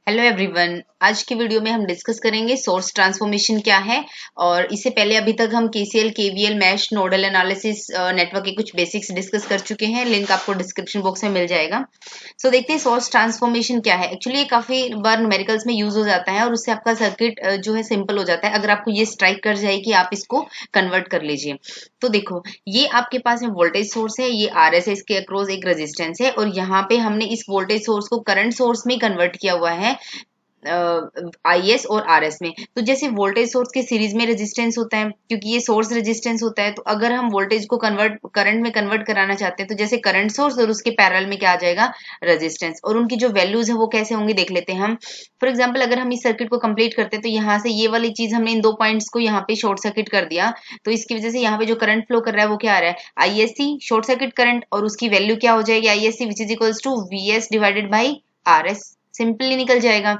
Hello everyone. आज की video में हम डिस्कस करेंगे सोर्स ट्रांसफॉर्मेशन क्या है। और इससे पहले अभी तक हम KCL, KVL, mesh, nodal analysis, network के कुछ बेसिक्स डिस्कस कर चुके हैं। लिंक आपको डिस्क्रिप्शन बॉक्स में मिल जाएगा। देखते हैं सोर्स ट्रांसफॉर्मेशन क्या है। एक्चुअली ये काफी बार न्यूमेरिकल्स में यूज हो जाता है और उससे आपका सर्किट जो है सिंपल हो जाता है अगर आपको ये स्ट्राइक कर जाए कि आप इसको कन्वर्ट कर लीजिए। तो देखो, ये आपके पास में वोल्टेज सोर्स है, ये आर एस है, इसके अक्रॉस एक रेजिस्टेंस है और यहाँ पे हमने इस वोल्टेज सोर्स को करंट सोर्स में कन्वर्ट किया हुआ है आईएस और आरएस में। तो जैसे वोल्टेज सोर्स के सीरीज में रेजिस्टेंस होता है, क्योंकि ये सोर्स रेजिस्टेंस होता है, तो अगर हम वोल्टेज को कन्वर्ट करंट में कन्वर्ट कराना चाहते हैं तो जैसे करंट सोर्स और उसके पैरेलल में क्या आ जाएगा, रेजिस्टेंस। और उनकी जो वैल्यूज है वो कैसे होंगी देख लेते हैं हम। फॉर एग्जाम्पल, अगर हम इस सर्किट को कंप्लीट करते हैं तो यहाँ से ये वाली चीज हमने इन दो पॉइंट्स को यहाँ पे शॉर्ट सर्किट कर दिया, तो इसकी वजह से यहाँ पे जो करंट फ्लो कर रहा है वो क्या आ रहा है, आईएससी शॉर्ट सर्किट करंट, और उसकी वैल्यू क्या हो जाएगी, ISC which is equals to VS divided by RS. Simply निकल जाएगा।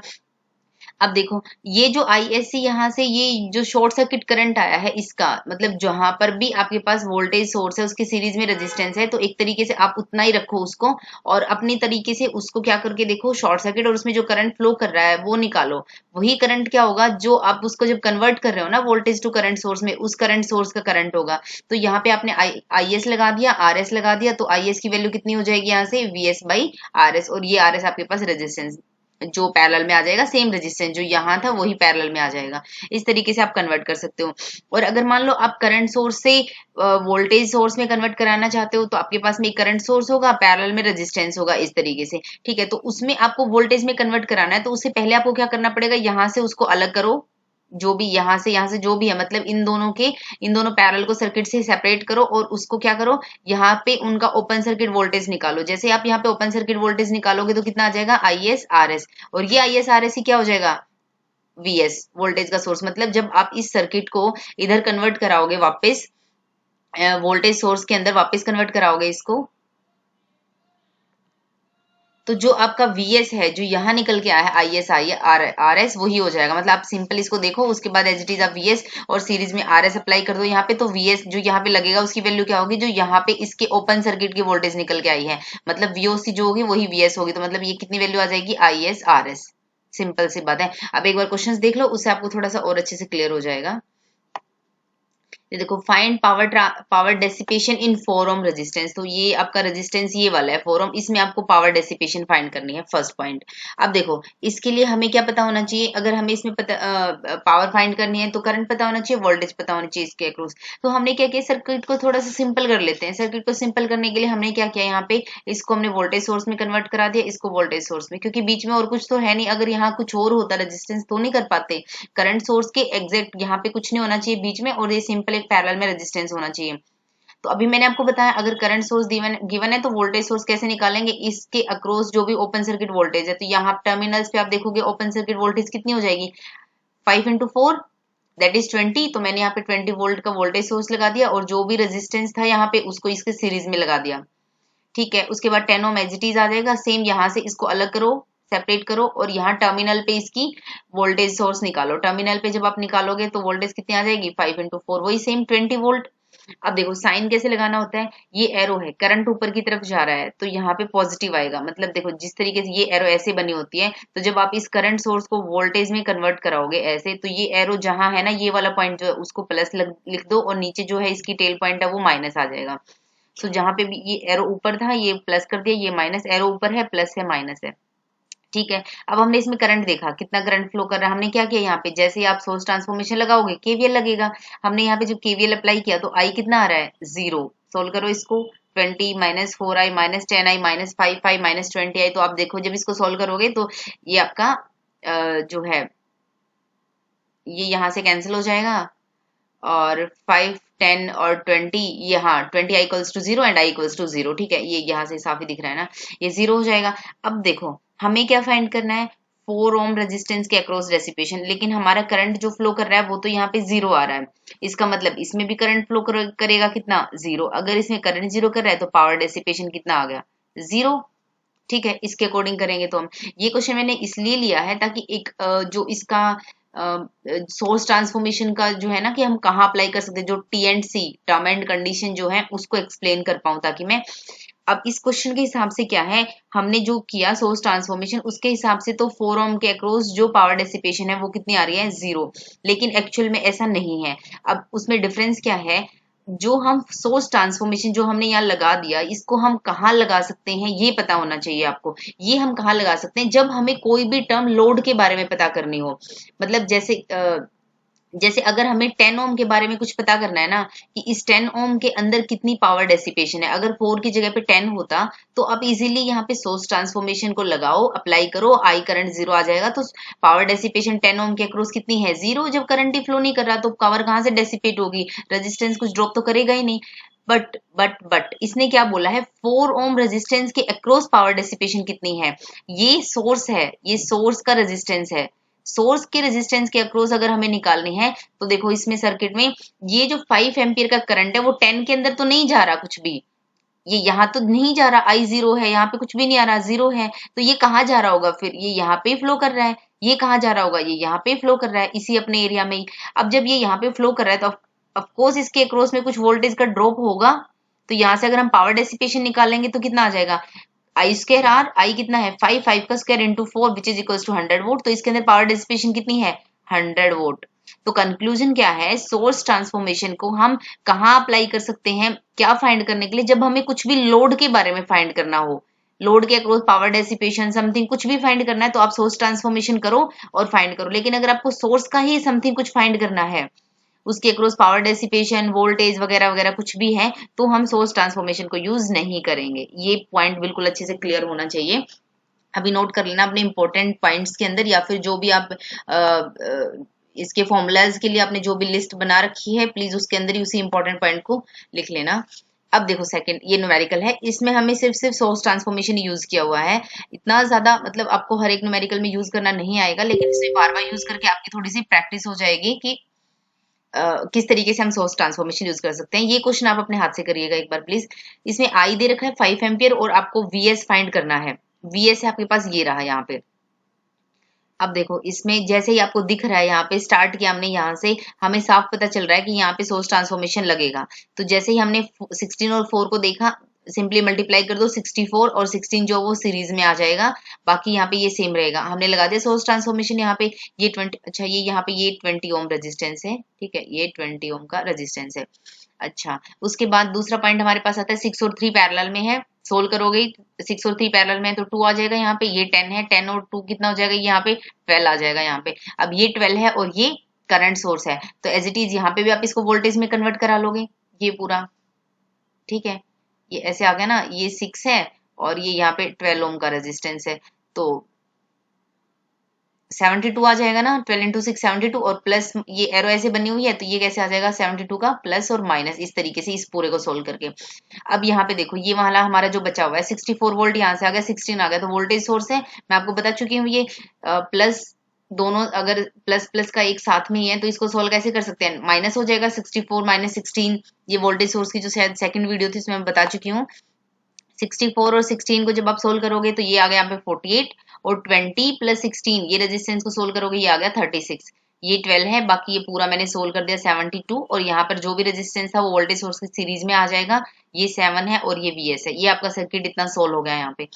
अब देखो, ये जो आईएससी यहाँ से ये जो शॉर्ट सर्किट करंट आया है, इसका मतलब जहां पर भी आपके पास वोल्टेज सोर्स है उसके सीरीज में रेजिस्टेंस है, तो एक तरीके से आप उतना ही रखो उसको और अपनी तरीके से उसको क्या करके देखो शॉर्ट सर्किट, और उसमें जो करंट फ्लो कर रहा है वो निकालो। वही करंट क्या होगा जो आप उसको जब कन्वर्ट कर रहे हो ना वोल्टेज टू करंट सोर्स में, उस करंट सोर्स का करंट होगा। तो यहाँ पे आपने आईएस लगा दिया, आरएस लगा दिया, तो आईएस की वैल्यू कितनी हो जाएगी यहाँ से, वीएस बाई आरएस, और ये आरएस आपके पास रेजिस्टेंस जो पैरेलल में आ जाएगा, सेम रेजिस्टेंस जो यहाँ था वही पैरेलल में आ जाएगा। इस तरीके से आप कन्वर्ट कर सकते हो। और अगर मान लो आप करंट सोर्स से वोल्टेज सोर्स में कन्वर्ट कराना चाहते हो तो आपके पास में एक करंट सोर्स होगा, पैरेलल में रेजिस्टेंस होगा, इस तरीके से। ठीक है, तो उसमें आपको वोल्टेज में कन्वर्ट कराना है तो उससे पहले आपको क्या करना पड़ेगा, यहाँ से उसको अलग करो, जो भी यहाँ से जो भी है, मतलब इन दोनों पैरेलल को सर्किट से सेपरेट करो और उसको क्या करो, यहाँ पे उनका ओपन सर्किट वोल्टेज निकालो। जैसे आप यहाँ पे ओपन सर्किट वोल्टेज निकालोगे तो कितना आ जाएगा, आईएस आर एस, और ये आईएस आर एस ही क्या हो जाएगा, वीएस वोल्टेज का सोर्स। मतलब जब आप इस सर्किट को इधर कन्वर्ट कराओगे वापस, वोल्टेज सोर्स के अंदर वापस कन्वर्ट कराओगे इसको, तो जो आपका वीएस है जो यहाँ निकल के आया है, I S I R S, वही हो जाएगा। मतलब आप सिंपल इसको देखो, उसके बाद एज इट इज आप वीएस और सीरीज में आर एस अप्लाई कर दो यहाँ पे, तो वीएस जो यहाँ पे लगेगा उसकी वैल्यू क्या होगी, जो यहाँ पे इसके ओपन सर्किट की वोल्टेज निकल के आई है, मतलब वीओसी जो होगी वही वीएस होगी। तो मतलब ये कितनी वैल्यू आ जाएगी, I S R S. Simple सी बात है। अब एक बार क्वेश्चन देख लो, उससे आपको थोड़ा सा और अच्छे से क्लियर हो जाएगा। ये देखो, फाइंड पावर डेसिपेशन इन 4 ओम रेजिस्टेंस। तो ये आपका रेजिस्टेंस ये वाला है 4 ओम, इसमें आपको पावर डेसिपेशन फाइंड करनी है, फर्स्ट पॉइंट। अब देखो, इसके लिए हमें क्या पता होना चाहिए, अगर हमें इसमें पावर फाइंड करनी है तो करंट पता होना चाहिए, वोल्टेज पता होना चाहिए इसके अक्रॉस। तो हमने क्या किया, सर्किट को थोड़ा सा सिंपल कर लेते हैं। सर्किट को सिंपल करने के लिए हमने क्या किया, यहाँ पे इसको हमने वोल्टेज सोर्स में कन्वर्ट करा दिया, इसको वोल्टेज सोर्स में, क्योंकि बीच में और कुछ तो है नहीं। अगर यहाँ कुछ और होता रेजिस्टेंस तो नहीं कर पाते। करंट सोर्स के एग्जैक्ट यहाँ पे कुछ नहीं होना चाहिए बीच में, और ये सिंपल एक पैरेलल में रेजिस्टेंस होना चाहिए। तो अभी मैंने आपको बताया, अगर करंट सोर्स गिवन है तो वोल्टेज सोर्स कैसे निकालेंगे, इसके अक्रॉस जो भी ओपन सर्किट वोल्टेज है, तो यहाँ टर्मिनल्स पे आप देखोगे ओपन सर्किट वोल्टेज कितनी हो जाएगी, 5 × 4 दैट इज 20। तो मैंने यहाँ पे 20 वोल्ट का वोल्टेज सोर्स लगा दिया और जो भी रेजिस्टेंस था यहाँ पे उसको इसके सीरीज में लगा दिया। ठीक है, उसके बाद 10 ओम एज इट इज आ जाएगा। सेम यहाँ से इसको अलग करो, सेपरेट करो, और यहाँ टर्मिनल पे इसकी वोल्टेज सोर्स निकालो। टर्मिनल पे जब आप निकालोगे तो वोल्टेज कितनी आ जाएगी, 5 × 4, वही सेम 20 वोल्ट। अब देखो साइन कैसे लगाना होता है, ये एरो है, करंट ऊपर की तरफ जा रहा है तो यहाँ पे पॉजिटिव आएगा। मतलब देखो, जिस तरीके से ये एरो ऐसे बनी होती है, तो जब आप इस करंट सोर्स को वोल्टेज में कन्वर्ट कराओगे ऐसे, तो ये एरो जहां है ना, ये वाला पॉइंट जो है उसको प्लस लिख दो, और नीचे जो है इसकी टेल पॉइंट है वो माइनस आ जाएगा। सो जहां पे भी ये एरो ऊपर था ये प्लस कर दिया, ये माइनस, एरो ऊपर है, प्लस है, माइनस है। ठीक है, अब हमने इसमें करंट देखा कितना करंट फ्लो कर रहा है। हमने क्या किया, यहाँ पे जैसे ही आप सोर्स ट्रांसफॉर्मेशन लगाओगे केवीएल लगेगा। हमने यहाँ पे जो केवीएल अप्लाई किया तो आई कितना आ रहा है, 0। सोल्व करो इसको, 20 -4i -10i -5i -20i। तो आप देखो जब इसको सोल्व करोगे तो ये आपका जो है ये यहाँ से कैंसिल हो जाएगा, और 5, 10 और 20, ये हाँ 20i equals to 0 and i equals to 0। ठीक है, ये यहाँ से साफ ही दिख रहा है ना, ये 0 हो जाएगा। अब देखो हमें क्या फाइंड करना है, 4 ओम रेजिस्टेंस के अक्रॉस डेसिपेशन, लेकिन हमारा करंट जो फ्लो कर रहा है वो तो यहाँ पे 0 आ रहा है। इसका मतलब इसमें भी करंट फ्लो करेगा कितना, 0। अगर इसमें करंट 0 कर रहा है तो पावर डेसिपेशन कितना आ गया, 0। ठीक है, इसके अकॉर्डिंग करेंगे तो हम, ये क्वेश्चन मैंने इसलिए लिया है ताकि एक जो इसका सोर्स ट्रांसफॉर्मेशन का जो है ना, कि हम कहाँ अप्लाई कर सकते हैं, जो T and C term and condition जो है उसको एक्सप्लेन कर पाऊं, ताकि मैं अब इस क्वेश्चन के हिसाब से क्या है, हमने जो किया सोर्स ट्रांसफॉर्मेशन उसके हिसाब से तो 4 ओम के अक्रॉस जो पावर डेसिपेशन है वो कितनी आ रही है, 0। लेकिन एक्चुअल में ऐसा नहीं है। अब उसमें डिफरेंस क्या है, जो हम सोर्स ट्रांसफॉर्मेशन जो हमने यहाँ लगा दिया, इसको हम कहाँ लगा सकते हैं ये पता होना चाहिए आपको। ये हम कहाँ लगा सकते हैं, जब हमें कोई भी टर्म लोड के बारे में पता करनी हो। मतलब जैसे अगर हमें 10 ओम के बारे में कुछ पता करना है ना, कि इस 10 ओम के अंदर कितनी पावर डेसिपेशन है, अगर 4 की जगह पे 10 होता तो आप इजीली यहाँ पे सोर्स ट्रांसफॉर्मेशन को लगाओ, अप्लाई करो, आई करंट 0 आ जाएगा। तो पावर डेसिपेशन 10 ओम के अक्रॉस कितनी है, 0। जब करंट ही फ्लो नहीं कर रहा तो पावर कहाँ से डेसिपेट होगी, रेजिस्टेंस कुछ ड्रॉप तो करेगा ही नहीं। बट इसने क्या बोला है, 4 ओम रेजिस्टेंस के अक्रॉस पावर डेसिपेशन कितनी है, ये सोर्स है, ये सोर्स का रेजिस्टेंस है। सोर्स के रेजिस्टेंस के अक्रॉस अगर हमें निकालनी है तो देखो इसमें सर्किट में ये जो 5 एम्पियर का करंट है वो 10 के अंदर तो नहीं जा रहा कुछ भी, ये यहाँ तो नहीं जा रहा, आई 0 है, यहाँ पे कुछ भी नहीं आ रहा, 0 है। तो ये कहाँ जा रहा होगा फिर, ये यहाँ पे फ्लो कर रहा है। ये कहाँ जा रहा होगा, ये यहाँ पे फ्लो कर रहा है, इसी अपने एरिया में ही। अब जब ये यहाँ पे फ्लो कर रहा है तो ऑफकोर्स इसके अक्रॉस में कुछ वोल्टेज का ड्रॉप होगा। तो यहाँ से अगर हम पावर डेसिपेशन निकालेंगे तो कितना आ जाएगा, आई स्क्वायर आर, आई कितना है 5, 5 का square into 4 which is equal to 100 volt. तो इसके अंदर पावर डिसिपेशन कितनी है, 100 वोट। तो कंक्लूजन क्या है, सोर्स ट्रांसफॉर्मेशन को हम कहाँ अप्लाई कर सकते हैं, क्या फाइंड करने के लिए, जब हमें कुछ भी लोड के बारे में फाइंड करना हो, लोड के अक्रॉस पावर डेसिपेशन समथिंग कुछ भी फाइंड करना है तो आप सोर्स ट्रांसफॉर्मेशन करो और फाइंड करो। लेकिन अगर आपको सोर्स का ही समथिंग कुछ फाइंड करना है, उसके अक्रॉस पावर डेसिपेशन वोल्टेज वगैरह वगैरह कुछ भी है, तो हम सोर्स ट्रांसफॉर्मेशन को यूज नहीं करेंगे। ये पॉइंट बिल्कुल अच्छे से क्लियर होना चाहिए। अभी नोट कर लेना अपने इंपॉर्टेंट पॉइंट्स के अंदर, या फिर जो भी आप इसके फॉर्मूलाज के लिए आपने जो भी लिस्ट बना रखी है प्लीज उसके अंदर ही उसी इंपॉर्टेंट पॉइंट को लिख लेना। अब देखो सेकंड, ये न्यूमेरिकल है, इसमें हमें सिर्फ सोर्स ट्रांसफॉर्मेशन यूज किया हुआ है। इतना ज्यादा मतलब आपको हर एक न्यूमेरिकल में यूज करना नहीं आएगा, लेकिन इसे बार बार यूज करके आपकी थोड़ी सी प्रैक्टिस हो जाएगी कि किस तरीके से हम सोर्स ट्रांसफॉर्मेशन यूज कर सकते हैं। ये क्वेश्चन आप अपने हाथ से करिएगा एक बार प्लीज। इसमें आई दे रखा है 5 एम्पियर और आपको वीएस फाइंड करना है। वीएस है आपके पास ये रहा यहाँ पे। अब देखो इसमें जैसे ही आपको दिख रहा है, यहाँ पे स्टार्ट किया हमने, यहाँ से हमें साफ पता चल रहा है कि यहाँ पे सोर्स ट्रांसफॉर्मेशन लगेगा। तो जैसे ही हमने 16 और 4 को देखा, सिंपली मल्टीप्लाई कर दो, 64 और 16 जो वो सीरीज में आ जाएगा, बाकी यहाँ पे ये सेम रहेगा। हमने लगा दिया सोर्स ट्रांसफॉर्मेशन यहाँ पे, ये 20, अच्छा ये यहाँ पे ये 20 ओम रेजिस्टेंस है, ठीक है, ये 20 ओम का रेजिस्टेंस है। अच्छा, उसके बाद दूसरा पॉइंट हमारे पास आता है 6 और 3 पैरेलल में है। सोल्व करोगे 6 और 3 पैरेलल में तो 2 आ जाएगा यहाँ पे, ये 10 है, 10 और 2 कितना हो जाएगा, यहाँ पे 12 आ जाएगा यहाँ पे। अब ये 12 है और ये करंट सोर्स है, तो एज इट इज यहाँ पे भी आप इसको वोल्टेज में कन्वर्ट करा लोगे, ये पूरा, ठीक है। ये ऐसे आ गया ना, ये 6 है और ये यहाँ पे 12 ओम का रेजिस्टेंस है, तो 72 आ जाएगा ना, 12 इंटू 6 72, और प्लस ये एरो ऐसे बनी हुई है तो ये कैसे आ जाएगा 72 का प्लस और माइनस, इस तरीके से इस पूरे को सोल्व करके। अब यहाँ पे देखो ये वाला हमारा जो बचा हुआ है 64 वोल्ट यहाँ से आ गया, 16 आ गया, तो वोल्टेज सोर्स है, मैं आपको बता चुकी हूँ ये प्लस दोनों अगर प्लस प्लस का एक साथ में ही है तो इसको सोल्व कैसे कर सकते हैं, माइनस हो जाएगा 64 माइनस 16। ये वोल्टेज सोर्स की जो शायद सेकंड वीडियो थी उसमें मैं बता चुकी हूँ। 64 और 16 को जब आप सोल्व करोगे तो ये आ गया यहाँ पे 48, और 20 प्लस 16 ये रेजिस्टेंस को सोल्व करोगे ये आ गया 36। ये 12 है, बाकी ये पूरा मैंने सोल्व कर दिया 72, और यहाँ पर जो भी रेजिस्टेंस था वो वोल्टेज सोर्स की सीरीज में आ जाएगा। ये 7 है और ये VS है। ये आपका सर्किट इतना सोल्व हो गया यहाँ पे।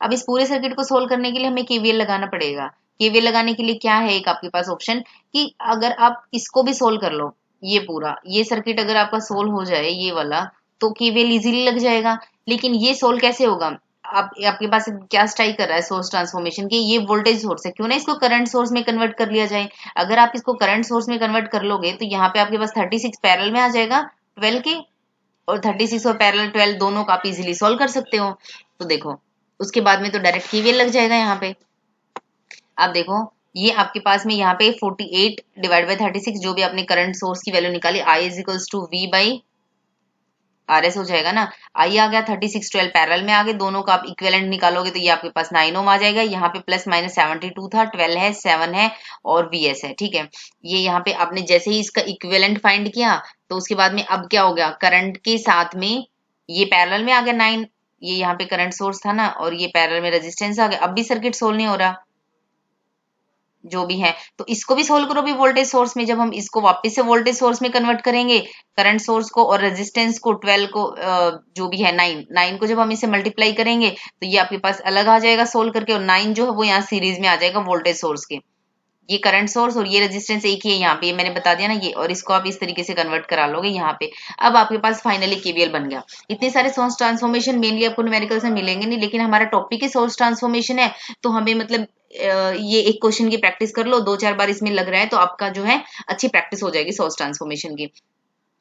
अब इस पूरे सर्किट को सोल्व करने के लिए हमें KVL लगाना पड़ेगा। KVL लगाने के लिए क्या है, एक आपके पास ऑप्शन कि अगर आप इसको भी सोल्व कर लो, ये पूरा ये सर्किट अगर आपका सोल्व हो जाए ये वाला, तो KVL इजीली लग जाएगा। लेकिन ये सोल्व कैसे होगा, आप आपके पास क्या स्ट्राइक कर रहा है सोर्स ट्रांसफॉर्मेशन के, ये वोल्टेज सोर्स है, क्यों ना इसको करंट सोर्स में कन्वर्ट कर लिया जाए। अगर आप इसको करंट सोर्स में कन्वर्ट कर लोगे तो यहाँ पे आपके पास 36 पैरेलल में आ जाएगा 12 के, और 36 और पैरेलल 12 दोनों को आप इजीली सोल्व कर सकते हो। तो देखो उसके बाद में तो डायरेक्ट KVL लग जाएगा यहाँ पे। अब देखो ये आपके पास में यहाँ पे 48 डिवाइड बाई 36 जो भी आपने करंट सोर्स की वैल्यू निकाली, I is equals to V by RS हो जाएगा ना। आई आ गया 36 12 पैरेलल में आ गए, दोनों का आप इक्विवेलेंट निकालोगे तो ये आपके पास 9 ओम आ जाएगा। यहाँ पे प्लस माइनस 72 था, 12 है, 7 है और VS है, ठीक है। ये यहाँ पे आपने जैसे ही इसका इक्विवेलेंट फाइंड किया तो उसके बाद में अब क्या हो गया, करंट के साथ में ये पैरेलल में आ गया 9, ये यहाँ पे करंट सोर्स था ना, और ये पैरेलल में रेजिस्टेंस आ गया। अब भी सर्किट सोल्व नहीं हो रहा, जो भी है, तो इसको भी सोल्व करो भी वोल्टेज सोर्स में। जब हम इसको वापस से वोल्टेज सोर्स में कन्वर्ट करेंगे, करंट सोर्स को और रेजिस्टेंस को 12 को जो भी है 9 को जब हम इसे मल्टीप्लाई करेंगे तो ये आपके पास अलग आ जाएगा सोल्व करके, और 9 जो है वो यहाँ सीरीज में आ जाएगा वोल्टेज सोर्स के। ये करंट सोर्स और ये रेजिस्टेंस एक ही है यहाँ पे, ये मैंने बता दिया ना ये, और इसको आप इस तरीके से कन्वर्ट करा लोगे यहाँ पे। अब आपके पास फाइनली केवीएल बन गया। इतने सारे सोर्स ट्रांसफॉर्मेशन मेनली आपको न्यूमेरिकल से मिलेंगे नहीं, लेकिन हमारा टॉपिक ही सोर्स ट्रांसफॉर्मेशन है, तो हमें मतलब ये एक क्वेश्चन की प्रैक्टिस कर लो, 2-4 बार इसमें लग रहा है तो आपका जो है अच्छी प्रैक्टिस हो जाएगी सोर्स ट्रांसफॉर्मेशन की।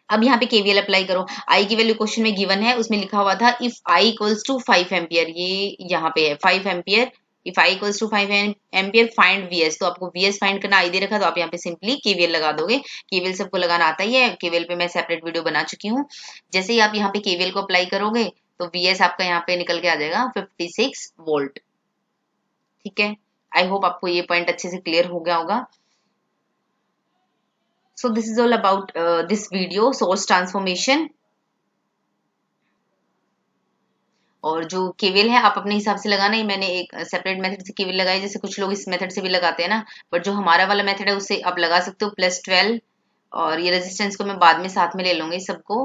अब यहाँ पे केवीएल अप्लाई करो। आई की वैल्यू क्वेश्चन में गिवन है, उसमें लिखा हुआ था if I equals to 5 ampere, ये यहाँ पे है 5 ampere, if I equals to 5 ampere find VS, तो आपको वीएस फाइंड करना आई दे रखा, तो आप यहाँ पे सिंपली केवीएल लगा दोगे। केवीएल सबको लगाना आता ही है, केवीएल पे मैं सेपरेट वीडियो बना चुकी हूँ। जैसे ही आप यहाँ पे केवीएल को अप्लाई करोगे तो वीएस आपका यहाँ पे निकल के आ जाएगा 56 वोल्ट। ठीक है, आई होप आपको ये पॉइंट अच्छे से क्लियर हो गया होगा। So this is all about this video, source transformation। और जो केवीएल है आप अपने हिसाब से लगाना ही, मैंने एक सेपरेट मेथड से केवीएल लगाई, जैसे कुछ लोग इस मेथड से भी लगाते हैं ना, बट जो हमारा वाला मेथड है उससे आप लगा सकते हो +12, और ये रेजिस्टेंस को मैं बाद में साथ में ले लूंगी सबको,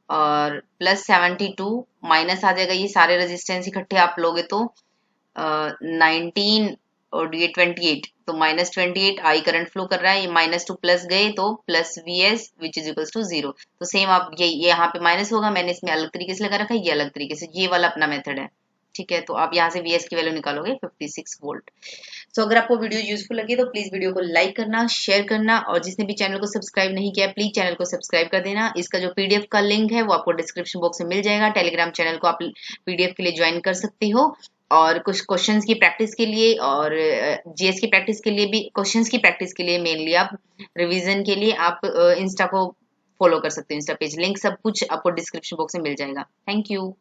और +72 माइनस आ जाएगा, ये सारे रेजिस्टेंस इकट्ठे आप लोगे तो 19 और ये 28, तो -28 आई करंट फ्लो कर रहा है, ये -2 प्लस गए तो plus VS which is equals to 0। तो सेम आप ये यहाँ पे माइनस होगा, मैंने इसमें अलग तरीके से लगा रखा है, ये अलग तरीके से, ये वाला अपना मेथड है। ठीक है, तो आप यहाँ से वीएस की वैल्यू निकालोगे 56 वोल्ट। सो अगर आपको वीडियो यूजफुल लगी तो प्लीज वीडियो को लाइक करना, शेयर करना, और जिसने भी चैनल को सब्सक्राइब नहीं किया प्लीज चैनल को सब्सक्राइब कर देना। इसका जो पीडीएफ का लिंक है वो आपको डिस्क्रिप्शन बॉक्स में मिल जाएगा। टेलीग्राम चैनल को आप पीडीएफ के लिए ज्वाइन कर सकती हो, और कुछ क्वेश्चंस की प्रैक्टिस के लिए और जीएस की प्रैक्टिस के लिए भी, क्वेश्चंस की प्रैक्टिस के लिए मेनली आप रिवीजन के लिए आप इंस्टा को फॉलो कर सकते हो, इंस्टा पेज लिंक सब कुछ आपको डिस्क्रिप्शन बॉक्स में मिल जाएगा। Thank you.